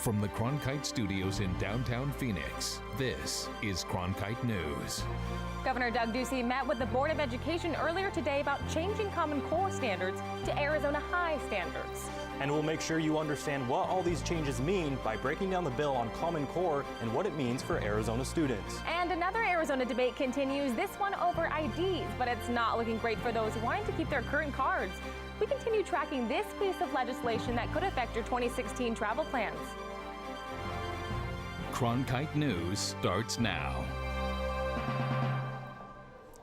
From the Cronkite studios in downtown Phoenix, this is Cronkite News. Governor Doug Ducey met with the Board of Education earlier today about changing Common Core standards to Arizona High standards. And we'll make sure you understand what all these changes mean by breaking down the bill on Common Core and what it means for Arizona students. And another Arizona debate continues, this one over IDs, but it's not looking great for those wanting to keep their current cards. We continue tracking this piece of legislation that could affect your 2016 travel plans. Cronkite News starts now.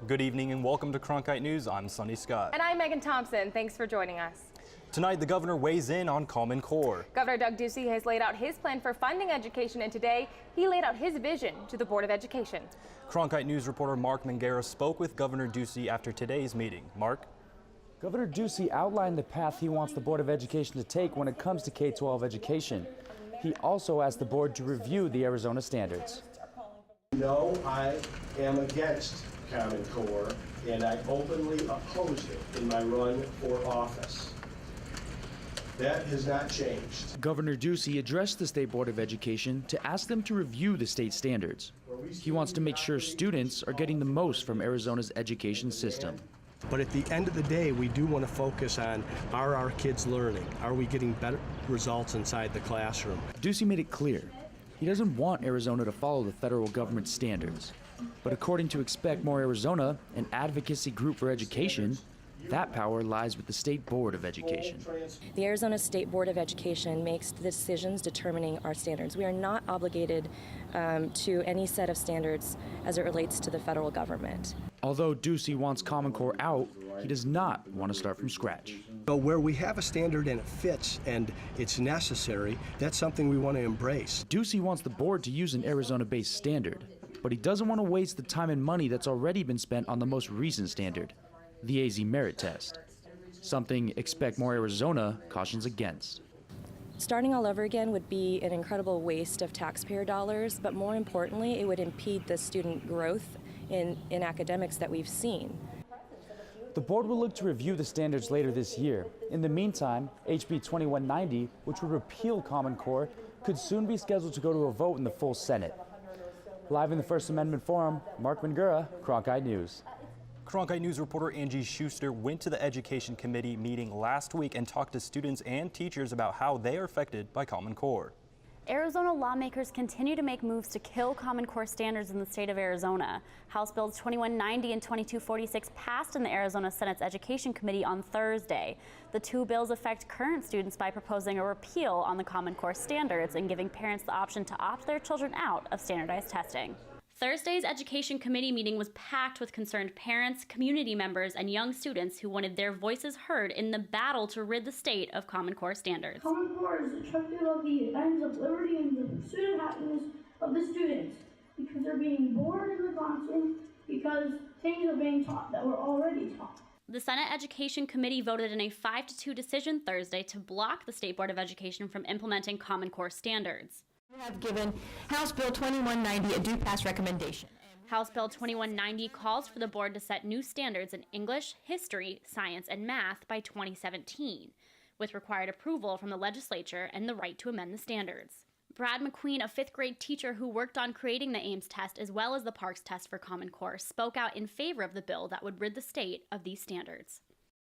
Good evening and welcome to Cronkite News. I'm Sonny Scott. And I'm Megan Thompson. Thanks for joining us. Tonight, the governor weighs in on Common Core. Governor Doug Ducey has laid out his plan for funding education, and today he laid out his vision to the Board of Education. Cronkite News reporter Mark Mangera spoke with Governor Ducey after today's meeting. Mark? Governor Ducey outlined the path he wants the Board of Education to take when it comes to K-12 education. He also asked the board to review the Arizona standards. No, I am against Common Core, and I openly opposed it in my run for office. That has not changed. Governor Ducey addressed the State Board of Education to ask them to review the state standards. He wants to make sure students are getting the most from Arizona's education system. But at the end of the day, we do want to focus on, are our kids learning? Are we getting better results inside the classroom? Ducey made it clear he doesn't want Arizona to follow the federal government standards. But according to Expect More Arizona, an advocacy group for education, that power lies with the State Board of Education. The Arizona State Board of Education makes the decisions determining our standards. We are not obligated to any set of standards as it relates to the federal government. Although Ducey wants Common Core out, he does not want to start from scratch. So where we have a standard and it fits and it's necessary, that's something we want to embrace. Ducey wants the board to use an Arizona-based standard, but he doesn't want to waste the time and money that's already been spent on the most recent standard, the AZ merit test, something Expect More Arizona cautions against. Starting all over again would be an incredible waste of taxpayer dollars, but more importantly, it would impede the student growth in academics that we've seen. The board will look to review the standards later this year. In the meantime, HB 2190, which would repeal Common Core, could soon be scheduled to go to a vote in the full Senate. Live in the First Amendment Forum, Mark Mangera, Cronkite News. Cronkite News reporter Angie Schuster went to the Education Committee meeting last week and talked to students and teachers about how they are affected by Common Core. Arizona lawmakers continue to make moves to kill Common Core standards in the state of Arizona. House Bills 2190 and 2246 passed in the Arizona Senate's Education Committee on Thursday. The two bills affect current students by proposing a repeal on the Common Core standards and giving parents the option to opt their children out of standardized testing. Thursday's Education Committee meeting was packed with concerned parents, community members, and young students who wanted their voices heard in the battle to rid the state of Common Core standards. Common Core is destructive of the ends of liberty and the pursuit of happiness of the students because they're being bored in the classroom because things are being taught that were already taught. The Senate Education Committee voted in a 5-2 decision Thursday to block the State Board of Education from implementing Common Core standards. We have given House Bill 2190 a due pass recommendation. House Bill 2190 calls for the board to set new standards in English, history, science, and math by 2017, with required approval from the legislature and the right to amend the standards. Brad McQueen, a fifth-grade teacher who worked on creating the Ames test as well as the Parks test for Common Core, spoke out in favor of the bill that would rid the state of these standards.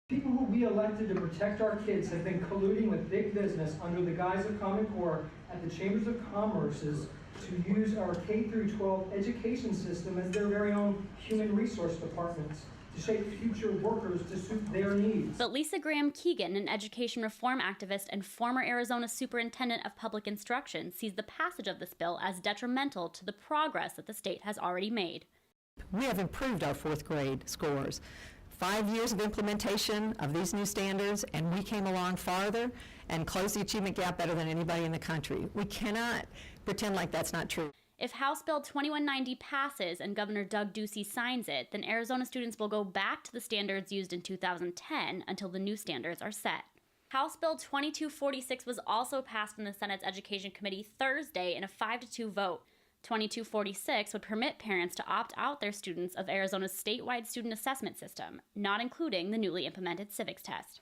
People who we elected to protect our kids have been colluding with big business under the guise of Common Core at the Chambers of Commerce's to use our K-12 education system as their very own human resource departments to shape future workers to suit their needs. But Lisa Graham Keegan, an education reform activist and former Arizona Superintendent of Public Instruction, sees the passage of this bill as detrimental to the progress that the state has already made. We have improved our fourth grade scores. 5 years of implementation of these new standards, and we came along farther and closed the achievement gap better than anybody in the country. We cannot pretend like that's not true. If House Bill 2190 passes and Governor Doug Ducey signs it, then Arizona students will go back to the standards used in 2010 until the new standards are set. House Bill 2246 was also passed in the Senate's Education Committee Thursday in a 5-2 vote. 2246 would permit parents to opt out their students of Arizona's statewide student assessment system, not including the newly implemented civics test.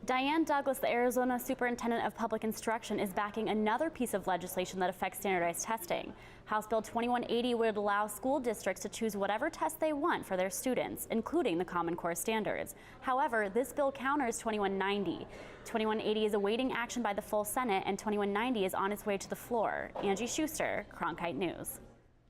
Diane Douglas, the Arizona Superintendent of Public Instruction, is backing another piece of legislation that affects standardized testing. House Bill 2180 would allow school districts to choose whatever test they want for their students, including the Common Core standards. However, this bill counters 2190. 2180 is awaiting action by the full Senate, and 2190 is on its way to the floor. Angie Schuster, Cronkite News.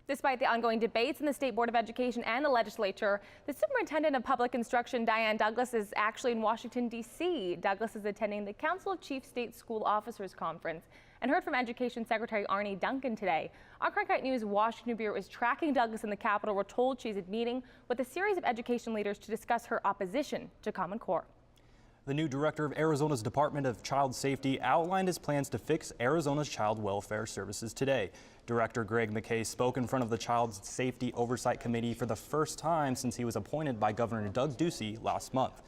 Despite the ongoing debates in the State Board of Education and the legislature, the Superintendent of Public Instruction, Diane Douglas, is actually in Washington, D.C. Douglas is attending the Council of Chief State School Officers Conference and heard from Education Secretary Arnie Duncan today. Our Cronkite News Washington Bureau is tracking Douglas in the Capitol. We're told she's at meeting with a series of education leaders to discuss her opposition to Common Core. The new director of Arizona's Department of Child Safety outlined his plans to fix Arizona's child welfare services today. Director Greg McKay spoke in front of the Child Safety Oversight Committee for the first time since he was appointed by Governor Doug Ducey last month.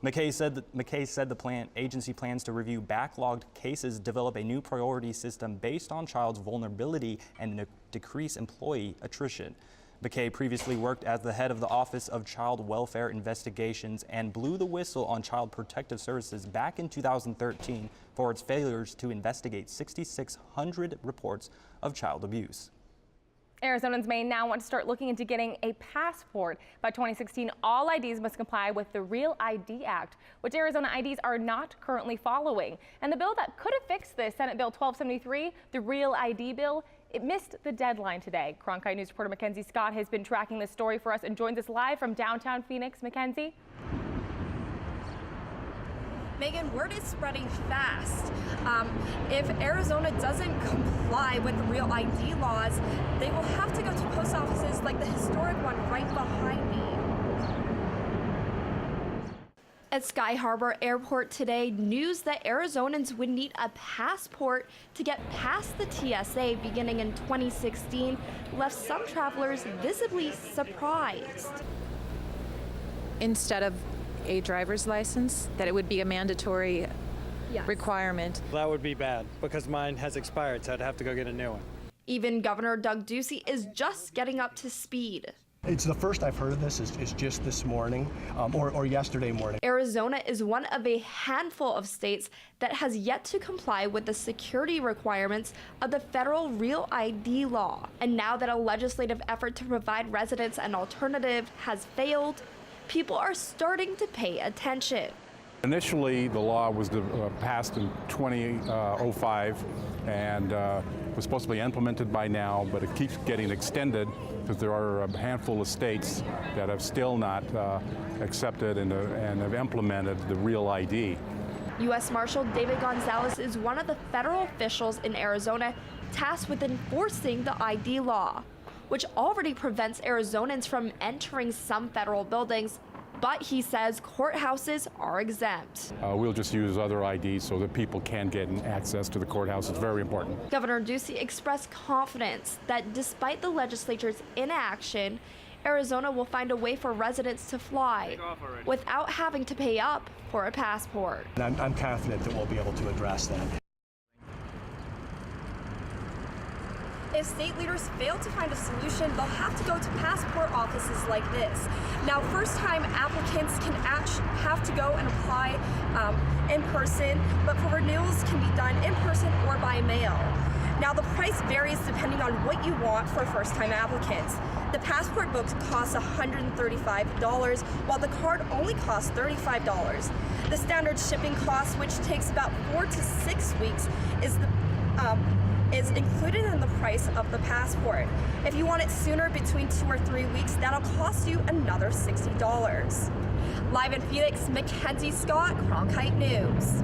McKay said the agency plans to review backlogged cases, develop a new priority system based on child's vulnerability, and decrease employee attrition. McKay previously worked as the head of the Office of Child Welfare Investigations and blew the whistle on Child Protective Services back in 2013 for its failures to investigate 6,600 reports of child abuse. Arizonans may now want to start looking into getting a passport. By 2016, all IDs must comply with the Real ID Act, which Arizona IDs are not currently following. And the bill that could have fixed this, Senate Bill 1273, the Real ID bill, it missed the deadline today. Cronkite News reporter Mackenzie Scott has been tracking this story for us and joins us live from downtown Phoenix. Mackenzie? Megan, word is spreading fast. If Arizona doesn't comply with the Real ID laws, they will have to go to post offices like the historic one right behind me. At Sky Harbor Airport today, news that Arizonans would need a passport to get past the TSA beginning in 2016 left some travelers visibly surprised. Instead of a driver's license, that it would be a mandatory requirement. That would be bad because mine has expired, so I'd have to go get a new one. Even Governor Doug Ducey is just getting up to speed. It's the first I've heard of this is just this morning or yesterday morning. Arizona is one of a handful of states that has yet to comply with the security requirements of the federal Real ID law. And now that a legislative effort to provide residents an alternative has failed, people are starting to pay attention. Initially, the law was passed in 2005 and was supposed to be implemented by now, but it keeps getting extended because there are a handful of states that have still not accepted and have implemented the Real ID. U.S. Marshal David Gonzalez is one of the federal officials in Arizona tasked with enforcing the ID law, which already prevents Arizonans from entering some federal buildings. But he says courthouses are exempt. We'll just use other IDs so that people can get access to the courthouse. It's very important. Governor Ducey expressed confidence that despite the legislature's inaction, Arizona will find a way for residents to fly without having to pay up for a passport. And I'm confident that we'll be able to address that. If state leaders fail to find a solution, they'll have to go to passport offices like this. Now, first-time applicants can have to go and apply in person, but for renewals can be done in person or by mail. Now, the price varies depending on what you want for first-time applicants. The passport book costs $135, while the card only costs $35. The standard shipping cost, which takes about 4 to 6 weeks, is included in the price of the passport. If you want it sooner, between 2 or 3 weeks, that'll cost you another $60. Live in Phoenix, Mackenzie Scott, Cronkite News.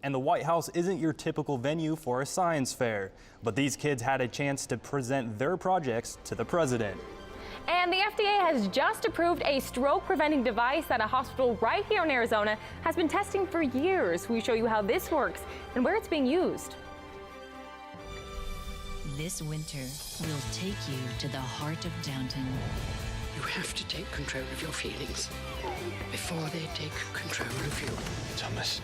And the White House isn't your typical venue for a science fair, but these kids had a chance to present their projects to the president. And the FDA has just approved a stroke-preventing device that a hospital right here in Arizona has been testing for years. We show you how this works and where it's being used. This winter, we'll take you to the heart of Downton. You have to take control of your feelings before they take control of you. Thomas.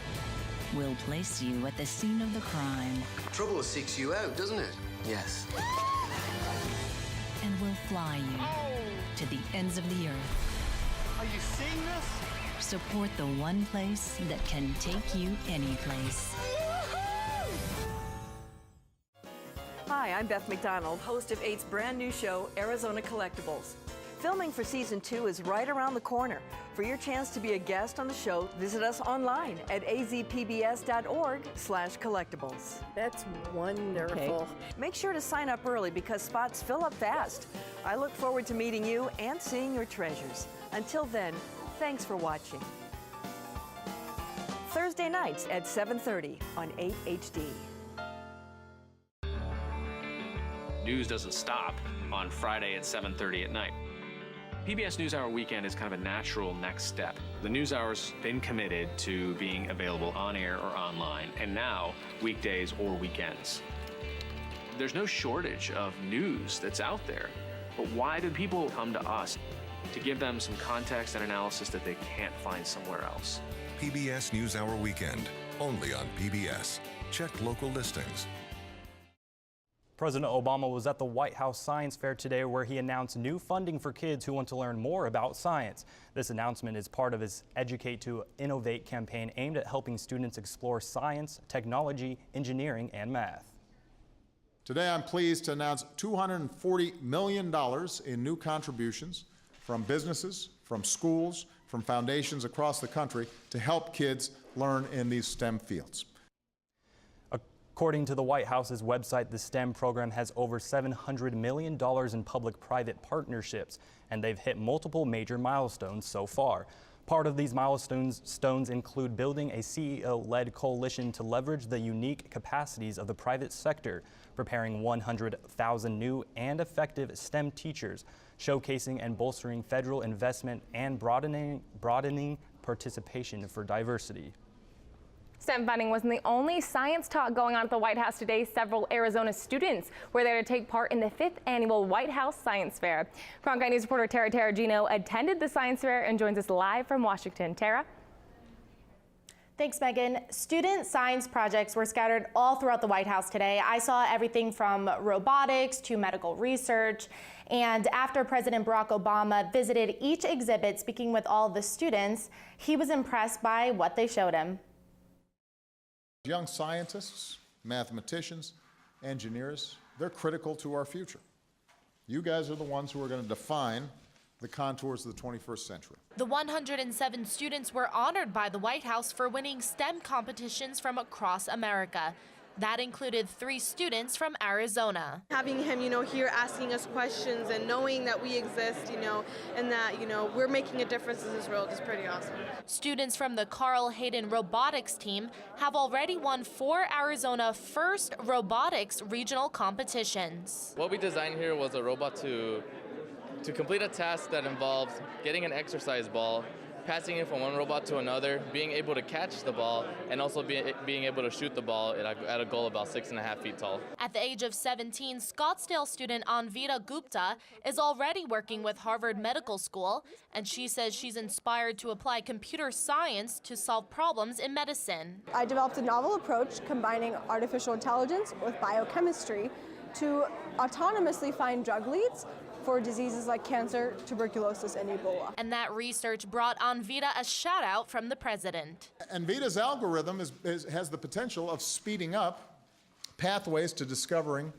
We'll place you at the scene of the crime. Trouble seeks you out, doesn't it? Yes. And we'll fly you to the ends of the earth. Are you seeing this? Support the one place that can take you anyplace. Hi, I'm Beth McDonald, host of 8's brand new show, Arizona Collectibles. Filming for season 2 is right around the corner. For your chance to be a guest on the show, visit us online at azpbs.org/collectibles. That's wonderful. Okay. Make sure to sign up early because spots fill up fast. I look forward to meeting you and seeing your treasures. Until then, thanks for watching. Thursday nights at 7:30 on 8 HD. News doesn't stop on Friday at 7:30 at night. PBS NewsHour Weekend is kind of a natural next step. The NewsHour's been committed to being available on air or online, and now weekdays or weekends. There's no shortage of news that's out there, but why do people come to us? To give them some context and analysis that they can't find somewhere else. PBS NewsHour Weekend, only on PBS. Check local listings. President Obama was at the White House Science Fair today where he announced new funding for kids who want to learn more about science. This announcement is part of his Educate to Innovate campaign aimed at helping students explore science, technology, engineering, and math. Today I'm pleased to announce $240 million in new contributions from businesses, from schools, from foundations across the country to help kids learn in these STEM fields. According to the White House's website, the STEM program has over $700 million in public-private partnerships, and they've hit multiple major milestones so far. Part of these milestones include building a CEO-led coalition to leverage the unique capacities of the private sector, preparing 100,000 new and effective STEM teachers, showcasing and bolstering federal investment, and broadening participation for diversity. STEM funding wasn't the only science talk going on at the White House today. Several Arizona students were there to take part in the 5th annual White House Science Fair. Cronkite News reporter Tara Taragino attended the science fair and joins us live from Washington. Tara? Thanks, Megan. Student science projects were scattered all throughout the White House today. I saw everything from robotics to medical research. And after President Barack Obama visited each exhibit speaking with all of the students, he was impressed by what they showed him. Young scientists, mathematicians, engineers, they're critical to our future. You guys are the ones who are going to define the contours of the 21st century. The 107 students were honored by the White House for winning STEM competitions from across America. That included 3 students from Arizona. Having him, here asking us questions and knowing that we exist, and that, we're making a difference in this world is pretty awesome. Students from the Carl Hayden robotics team have already won 4 Arizona FIRST robotics regional competitions. What we designed here was a robot to complete a task that involved getting an exercise ball, passing it from one robot to another, being able to catch the ball, and also being able to shoot the ball at a goal about 6.5 feet tall. At the age of 17, Scottsdale student Anvita Gupta is already working with Harvard Medical School, and she says she's inspired to apply computer science to solve problems in medicine. I developed a novel approach combining artificial intelligence with biochemistry to autonomously find drug leads for diseases like cancer, tuberculosis, and Ebola. And that research brought Anvita a shout out from the president. Anvita's algorithm has the potential of speeding up pathways to discovering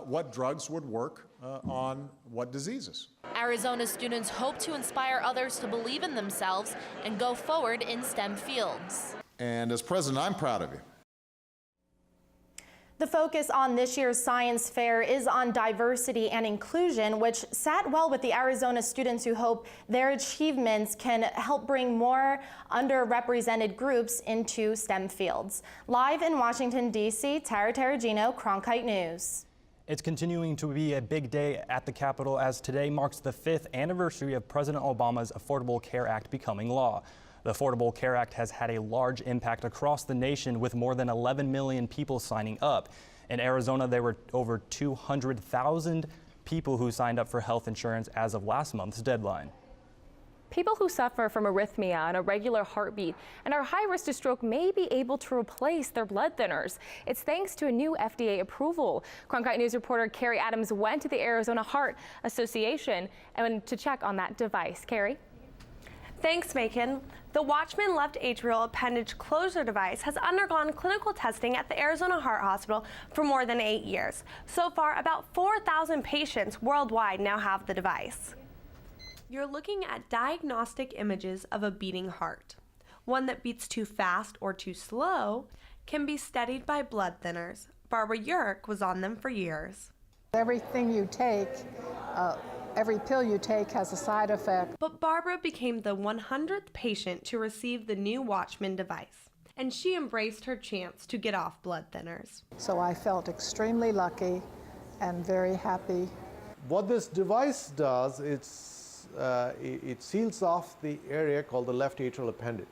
what drugs would work on what diseases. Arizona students hope to inspire others to believe in themselves and go forward in STEM fields. And as president, I'm proud of you. The focus on this year's science fair is on diversity and inclusion, which sat well with the Arizona students who hope their achievements can help bring more underrepresented groups into STEM fields. Live in Washington, D.C., Tara Taragino, Cronkite News. It's continuing to be a big day at the Capitol as today marks the 5th anniversary of President Obama's Affordable Care Act becoming law. The Affordable Care Act has had a large impact across the nation with more than 11 million people signing up. In Arizona, there were over 200,000 people who signed up for health insurance as of last month's deadline. People who suffer from arrhythmia and a regular heartbeat and are high risk to stroke may be able to replace their blood thinners. It's thanks to a new FDA approval. Cronkite News reporter Carrie Adams went to the Arizona Heart Association and to check on that device. Carrie? Thanks, Macon. The Watchman left atrial appendage closure device has undergone clinical testing at the Arizona Heart Hospital for more than 8 years. So far, about 4,000 patients worldwide now have the device. You're looking at diagnostic images of a beating heart. One that beats too fast or too slow can be steadied by blood thinners. Barbara Yerk was on them for years. Everything you take, every pill you take has a side effect. But Barbara became the 100th patient to receive the new Watchman device, and she embraced her chance to get off blood thinners. So I felt extremely lucky and very happy. What this device does, it seals off the area called the left atrial appendage,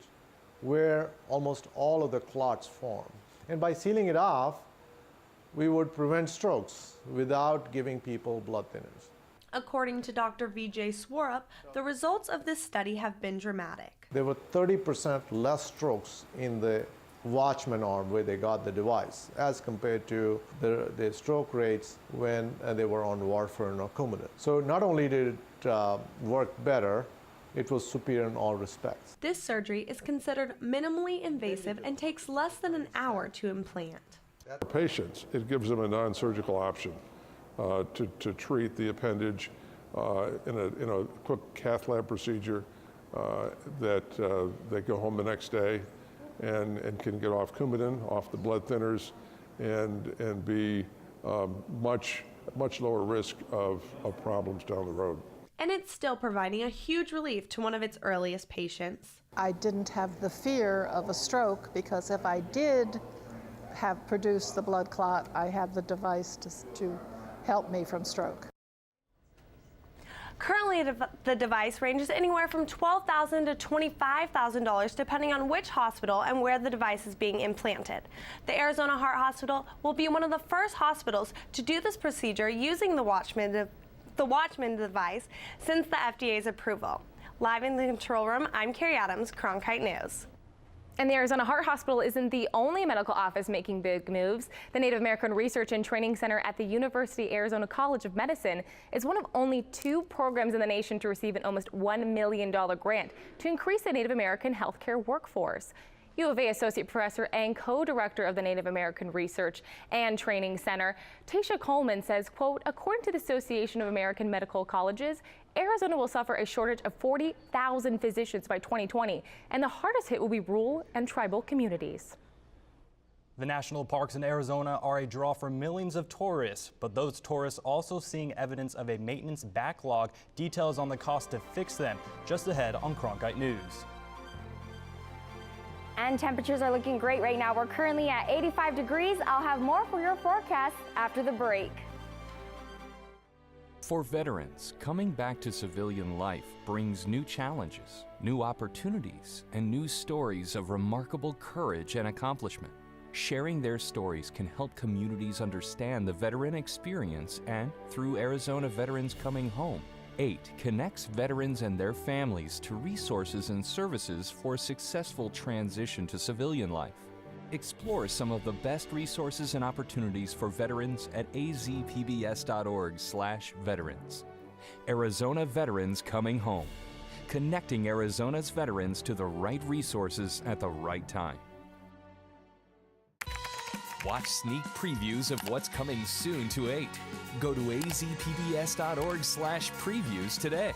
where almost all of the clots form. And by sealing it off, we would prevent strokes without giving people blood thinners. According to Dr. Vijay Swarup, the results of this study have been dramatic. There were 30% less strokes in the Watchman arm where they got the device as compared to the stroke rates when they were on warfarin or Coumadin. So not only did it work better, it was superior in all respects. This surgery is considered minimally invasive and takes less than an hour to implant. For patients, it gives them a non-surgical option to treat the appendage in a quick cath lab procedure that they go home the next day and can get off Coumadin, off the blood thinners, and be much lower risk of problems down the road. And it's still providing a huge relief to one of its earliest patients. I didn't have the fear of a stroke because if I did have produced the blood clot, I had the device to help me from stroke. Currently, the device ranges anywhere from $12,000 to $25,000 depending on which hospital and where the device is being implanted. The Arizona Heart Hospital will be one of the first hospitals to do this procedure using the Watchman device since the FDA's approval. Live in the control room, I'm Carrie Adams, Cronkite News. And the Arizona Heart Hospital isn't the only medical office making big moves. The Native American Research and Training Center at the University Arizona College of Medicine is one of only 2 programs in the nation to receive an almost $1 million grant to increase the Native American healthcare workforce. U of A Associate Professor and co-director of the Native American Research and Training Center, Tasha Coleman says, quote, according to the Association of American Medical Colleges, Arizona will suffer a shortage of 40,000 physicians by 2020, and the hardest hit will be rural and tribal communities. The national parks in Arizona are a draw for millions of tourists, but those tourists also seeing evidence of a maintenance backlog. Details on the cost to fix them just ahead on Cronkite News. And temperatures are looking great right now. We're currently at 85 degrees. I'll have more for your forecast after the break. For veterans, coming back to civilian life brings new challenges, new opportunities, and new stories of remarkable courage and accomplishment. Sharing their stories can help communities understand the veteran experience, and through Arizona Veterans Coming Home, 8 connects veterans and their families to resources and services for a successful transition to civilian life. Explore some of the best resources and opportunities for veterans at azpbs.org/veterans. Arizona Veterans Coming Home, connecting Arizona's veterans to the right resources at the right time. Watch sneak previews of what's coming soon to 8. Go to azpbs.org/previews today.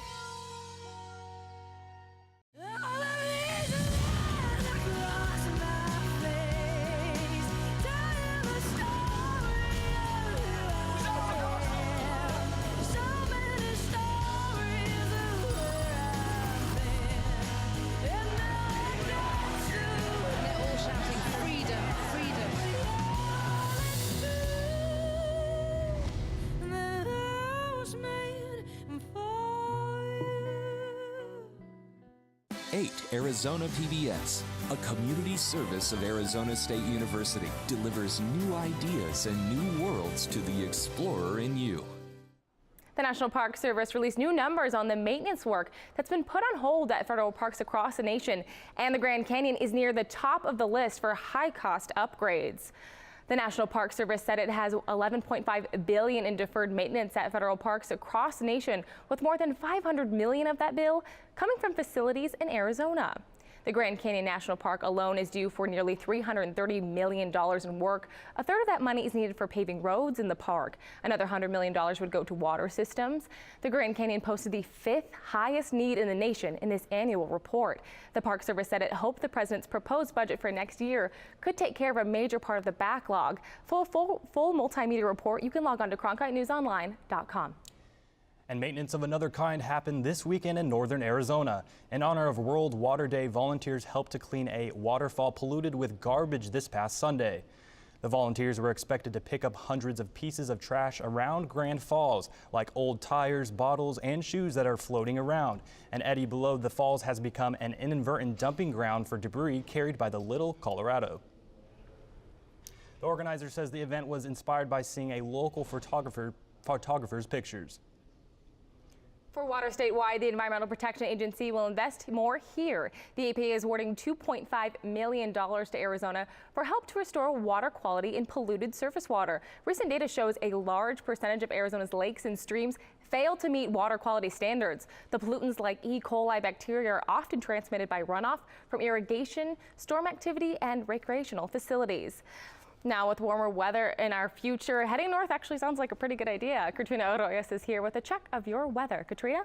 Arizona PBS, a community service of Arizona State University, delivers new ideas and new worlds to the explorer in you. The National Park Service released new numbers on the maintenance work that's been put on hold at federal parks across the nation, and the Grand Canyon is near the top of the list for high-cost upgrades. The National Park Service said it has $11.5 billion in deferred maintenance at federal parks across the nation, with more than $500 million of that bill coming from facilities in Arizona. The Grand Canyon National Park alone is due for nearly $330 million in work. A third of that money is needed for paving roads in the park. Another $100 million would go to water systems. The Grand Canyon posted the 5th highest need in the nation in this annual report. The Park Service said it hoped the president's proposed budget for next year could take care of a major part of the backlog. Full multimedia report, you can log on to CronkiteNewsOnline.com. And maintenance of another kind happened this weekend in northern Arizona. In honor of World Water Day, volunteers helped to clean a waterfall polluted with garbage this past Sunday. The volunteers were expected to pick up hundreds of pieces of trash around Grand Falls, like old tires, bottles, and shoes that are floating around. An eddy below the falls has become an inadvertent dumping ground for debris carried by the Little Colorado. The organizer says the event was inspired by seeing a local photographer's pictures. For water statewide, the Environmental Protection Agency will invest more here. The EPA is awarding $2.5 million to Arizona for help to restore water quality in polluted surface water. Recent data shows a large percentage of Arizona's lakes and streams fail to meet water quality standards. The pollutants like E. coli bacteria are often transmitted by runoff from irrigation, storm activity, and recreational facilities. Now, with warmer weather in our future, heading north actually sounds like a pretty good idea. Katrina Arroyos is here with a check of your weather. Katrina?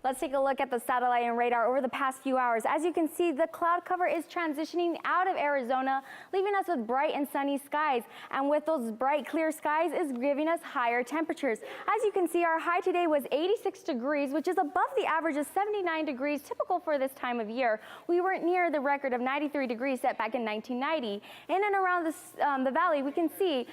Let's take a look at the satellite and radar over the past few hours. As you can see, the cloud cover is transitioning out of Arizona, leaving us with bright and sunny skies. And with those bright, clear skies is giving us higher temperatures. As you can see, our high today was 86 degrees, which is above the average of 79 degrees, typical for this time of year. We weren't near the record of 93 degrees set back in 1990. In and around the valley, we can see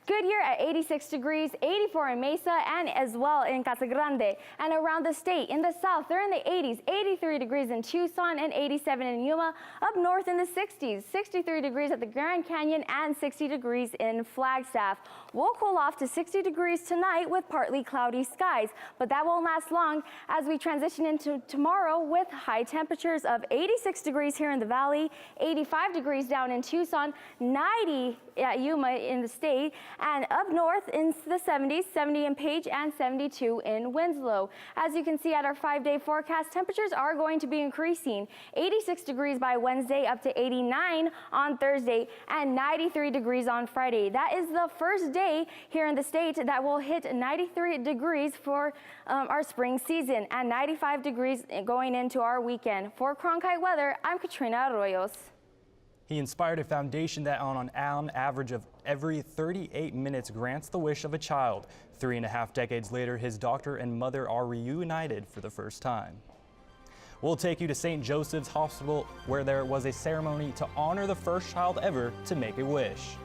Goodyear at 86 degrees, 84 in Mesa, and as well in Casa Grande. And around the state, in the south, they're in the 80s, 83 degrees in Tucson and 87 in Yuma. Up north in the 60s, 63 degrees at the Grand Canyon and 60 degrees in Flagstaff. We'll cool off to 60 degrees tonight with partly cloudy skies, but that won't last long as we transition into tomorrow with high temperatures of 86 degrees here in the valley, 85 degrees down in Tucson, 90 at Yuma in the state, and up north in the 70s, 70 in Page and 72 in Winslow. As you can see at our 5-day forecast, temperatures are going to be increasing. 86 degrees by Wednesday, up to 89 on Thursday, and 93 degrees on Friday. That is the first day here in the state that will hit 93 degrees for our spring season, and 95 degrees going into our weekend. For Cronkite Weather, I'm Katrina Arroyos. He inspired a foundation that on an average of every 38 minutes grants the wish of a child. 3.5 decades later, his daughter and mother are reunited for the first time. We'll take you to St. Joseph's Hospital, where there was a ceremony to honor the first child ever to make a wish.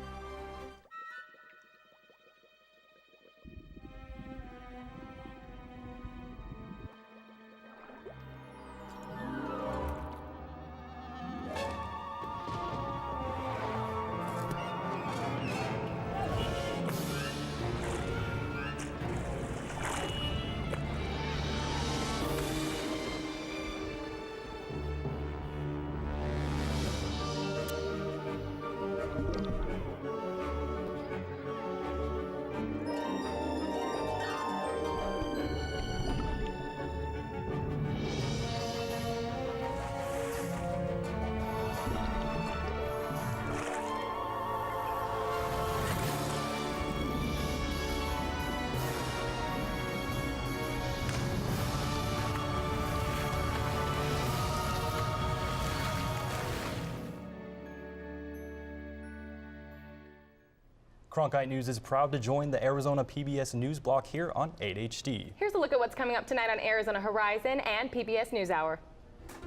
Cronkite News is proud to join the Arizona PBS News block here on 8HD. Here's a look at what's coming up tonight on Arizona Horizon and PBS NewsHour.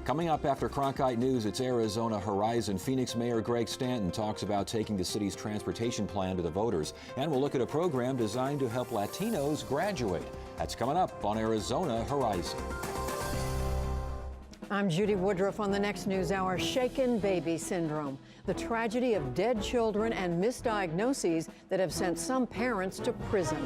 Coming up after Cronkite News, it's Arizona Horizon. Phoenix Mayor Greg Stanton talks about taking the city's transportation plan to the voters. And we'll look at a program designed to help Latinos graduate. That's coming up on Arizona Horizon. I'm Judy Woodruff on the next NewsHour. Shaken baby syndrome, the tragedy of dead children and misdiagnoses that have sent some parents to prison.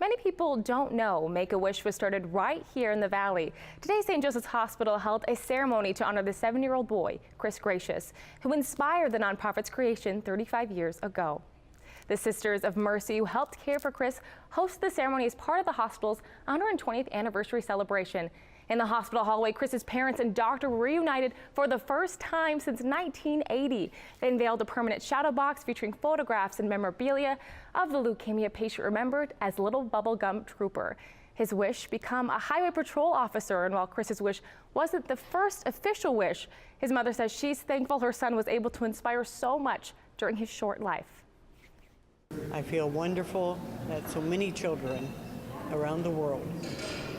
many people don't know, Make-A-Wish was started right here in the Valley. Today, St. Joseph's Hospital held a ceremony to honor the 7-year-old boy, Chris Gracious, who inspired the nonprofit's creation 35 years ago. The Sisters of Mercy, who helped care for Chris, hosted the ceremony as part of the hospital's 120th anniversary celebration. In the hospital hallway, Chris's parents and doctor were reunited for the first time since 1980. They unveiled a permanent shadow box featuring photographs and memorabilia of the leukemia patient remembered as Little Bubblegum Trooper. His wish, become a highway patrol officer, and while Chris's wish wasn't the first official wish, his mother says she's thankful her son was able to inspire so much during his short life. I feel wonderful that so many children around the world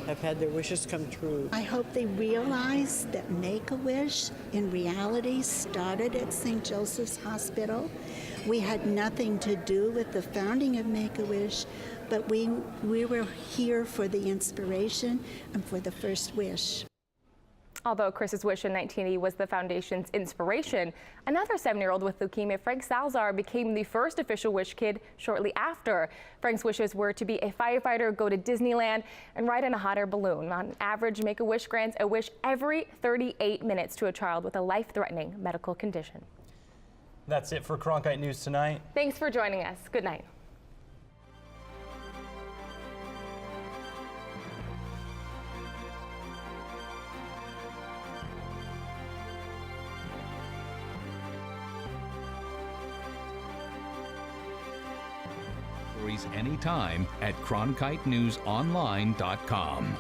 have had their wishes come true. I hope they realize that Make-A-Wish in reality started at St. Joseph's Hospital. We had nothing to do with the founding of Make-A-Wish, but we were here for the inspiration and for the first wish. Although Chris's wish in 1980 was the foundation's inspiration, another 7-year-old with leukemia, Frank Salzar, became the first official wish kid shortly after. Frank's wishes were to be a firefighter, go to Disneyland, and ride in a hot air balloon. On average, Make-A-Wish grants a wish every 38 minutes to a child with a life-threatening medical condition. That's it for Cronkite News tonight. Thanks for joining us. Good night. Anytime at CronkiteNewsOnline.com.